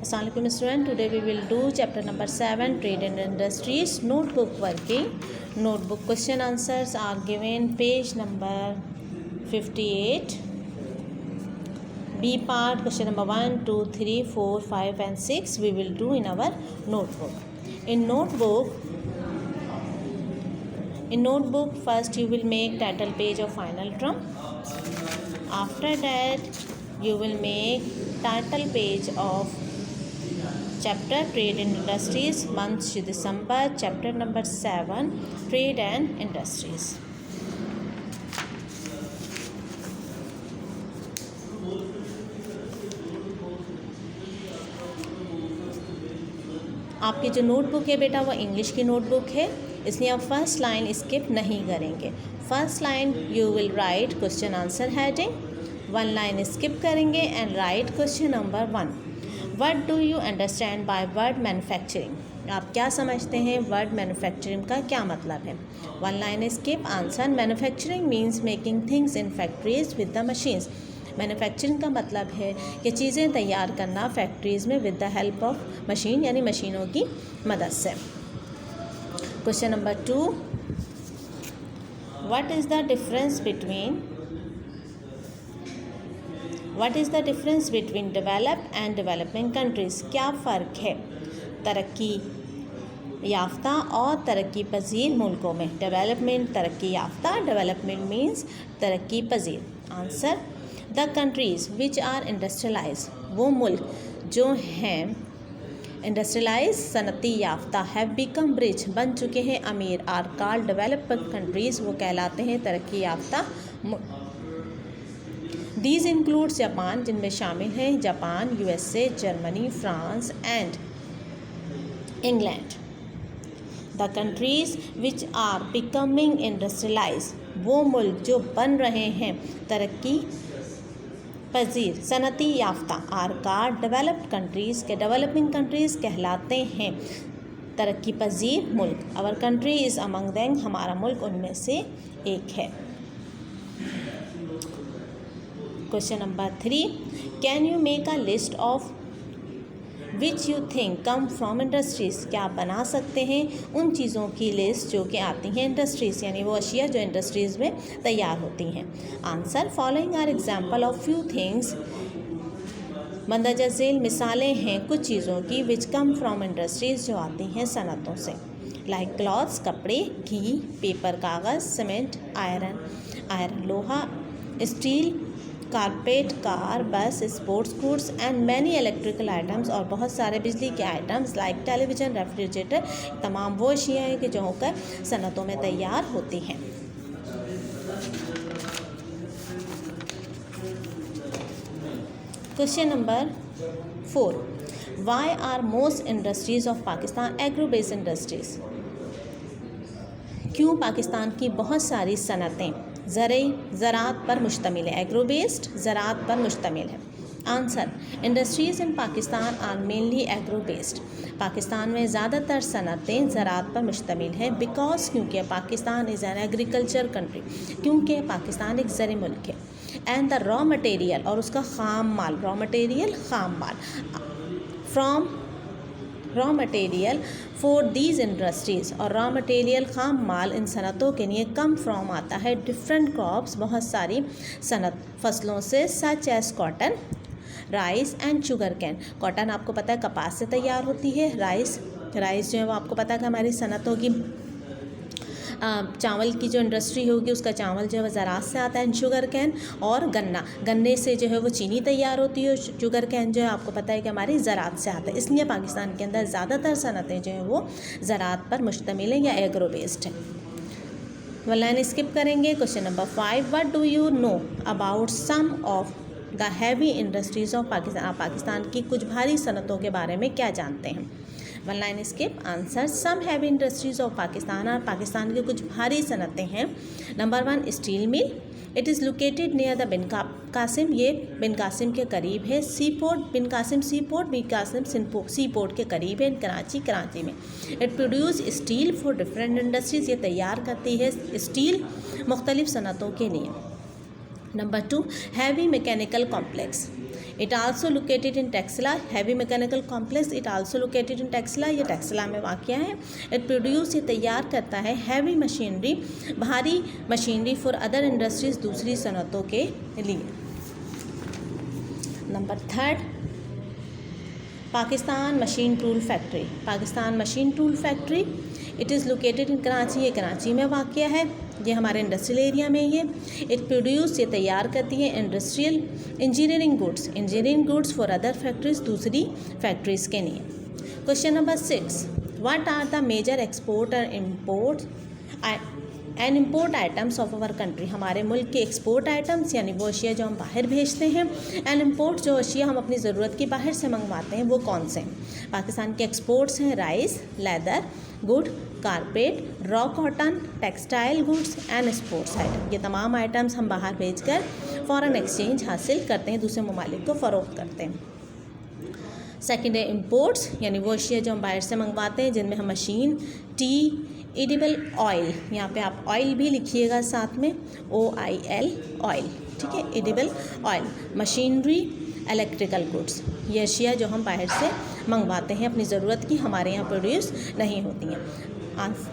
Assalamu alaikum student. Today we will do chapter number 7, Trade and Industries, notebook working. Notebook question answers are given page number 58. B part question number 1, 2, 3, 4, 5 and 6 we will do in our notebook. In notebook first you will make title page of final term. After that you will make title page of chapter Trade and Industries, month December, chapter number 7, Trade and Industries. आपकी जो notebook है बेटा वो English की notebook है, इसलिए आप first line skip नहीं करेंगे. First line you will write question answer heading, one line skip करेंगे and write question number 1. What do you understand by word manufacturing? आप क्या समझते हैं वर्ड मैन्युफैक्चरिंग का क्या मतलब है? One line skip answer. Manufacturing means making things in factories with the machines. Manufacturing का मतलब है कि चीज़ें तैयार करना फैक्ट्रीज़ में with the help of machine, यानी मशीनों की मदद से. Question number 2, what is the difference between developed and developing countries? क्या फ़र्क है तरक्की याफ्ता और तरक्की पजीर मुल्कों में? डेवलपमेंट तरक्की याफ्ता, डेवलपमेंट मीन्स तरक्की पजीर. Answer, the countries which are industrialise, वो मुल्क जो हैं इंडस्ट्रियलाइज सनती याफ्ता, हैव बिकम रिच, बन चुके हैं अमीर, आर कॉल्ड डेवलप्ड कंट्रीज़, वो कहलाते हैं तरक्की याफ्ता. दीज इंक्लूड्स जापान, जिनमें शामिल हैं Japan, USA, Germany, France and England. The countries which are becoming industrialize, वो मुल्क जो बन रहे हैं तरक्की पजीर सनती याफ्ता, आर कॉल्ड डेवलप्ड कंट्रीज़, के डेवलपिंग कंट्रीज़ कहलाते हैं तरक्की पजीर मुल्क. Our country is among them, हमारा मुल्क उनमें से एक है. Question number 3, can you make a list of which you think come from industries? क्या आप बना सकते हैं उन चीज़ों की लिस्ट जो कि आती हैं इंडस्ट्रीज़, यानी वो अशिया जो इंडस्ट्रीज़ में तैयार होती हैं. Answer, following are example of few things, मंदरजा झेल मिसालें हैं कुछ चीज़ों की, विच कम फ्रॉम इंडस्ट्रीज़ जो आती हैं सनतों से. लाइक क्लॉथ्स कपड़े, घी, पेपर कागज़, सीमेंट, आयरन लोहा, स्टील, कारपेट, कार, बस, sports goods and many electrical items, और बहुत सारे बिजली के आइटम्स लाइक टेलीविज़न, रेफ्रिजरेटर, तमाम वो अशिया हैं कि जो होकर सनतों में तैयार होती हैं. Question number 4, why are most industries of Pakistan agro based industries? क्यों पाकिस्तान की बहुत सारी सनतें ज़राअत पर मुश्तमिल है? एग्रो बेस्ड ज़राअत पर मुश्तमिल है. Answer, industries in Pakistan are mainly agro based. Pakistan में ज़्यादातर सनतें ज़राअत पर मुश्तमिल हैं. बिकॉज, क्योंकि Pakistan is an agriculture country, क्योंकि पाकिस्तान एक ज़री मुल्क है. एंड द रॉ मटेरियल, और उसका खाम माल, रॉ मटेरियल खाम माल, from raw material for these industries, और रॉ मटेरियल खाम माल इन सनतों के लिए कम फ्रॉम आता है डिफरेंट क्रॉप्स, बहुत सारी सनत फसलों से, such as cotton, rice and sugarcane. Cotton आपको पता है कपास से तैयार होती है. राइस जो है वो आपको पता है कि हमारी सनतों की चावल की जो इंडस्ट्री होगी उसका चावल जो है वो ज़राअत से आता है. शुगर कैन और गन्ने से जो है वो चीनी तैयार होती है. शुगर कैन जो है आपको पता है कि हमारी ज़राअत से आता है. इसलिए पाकिस्तान के अंदर ज़्यादातर सनतें जो हैं वो ज़राअत पर मुश्तमिल हैं या एग्रो बेस्ड है. वन लाइन स्किप करेंगे. Question number 5, what do you know about some of the heavy industries of Pakistan? आप पाकिस्तान की कुछ भारी सनतों के बारे में क्या जानते हैं? One line skip. Answer, some heavy industries of Pakistan, और पाकिस्तान की कुछ भारी सनतें हैं. Number 1, steel mill, it is located near the Bin Qasim, ये बिन कासिम के करीब है. Sea port, Bin Qasim sea port, Bin Qasim sea port के करीब है. कराची में. It produce steel for different industries, ये तैयार करती है स्टील मुख्तलिफ सनतों के लिए. Number 2, heavy mechanical complex. It also located in Taxila. Heavy mechanical complex, it also located in Taxila. ये Taxila में वाक़या है. It produce, ये तैयार करता है heavy machinery, भारी मशीनरी for other industries, दूसरी सनतों के लिए. Number 3, Pakistan machine tool factory. Pakistan machine tool factory, it is located in Karachi. ये कराची में वाक़या है. ये हमारे इंडस्ट्रियल एरिया में ही है. इट प्रोड्यूस, ये तैयार करती है industrial engineering goods for other factories, दूसरी फैक्ट्रीज़ के लिए. Question number 6, what are the major export और import and import items of our country. हमारे मुल्क के एक्सपोर्ट आइटम्स यानी वो अशिया जो हम बाहर भेजते हैं, एंड इम्पोर्ट जो अशिया हम अपनी ज़रूरत की बाहर से मंगवाते हैं, वो कौन से हैं. पाकिस्तान के एक्सपोर्ट्स हैं rice, leather, good, carpet, raw cotton, textile goods and sports item. ये तमाम आइटम्स हम बाहर भेजकर फ़ॉरेन एक्सचेंज हासिल करते हैं, दूसरे ममालिक को फ़रोख्त करते हैं. सेकेंड है इम्पोर्ट्स, यानी वो अशिया जो हम बाहर से मंगवाते हैं, जिनमें हम मशीन, टी, एडिबल ऑयल, यहाँ पे आप ऑयल भी लिखिएगा साथ में, OIL ऑयल, ठीक है, edible oil, machinery, electrical goods. ये अशिया जो हम बाहर से मंगवाते हैं अपनी ज़रूरत की, हमारे यहाँ प्रोड्यूस नहीं होती हैं.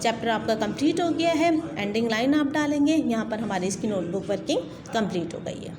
चैप्टर आपका कंप्लीट हो गया है. एंडिंग लाइन आप डालेंगे यहाँ पर. हमारी इसकी नोटबुक वर्किंग कंप्लीट हो गई है.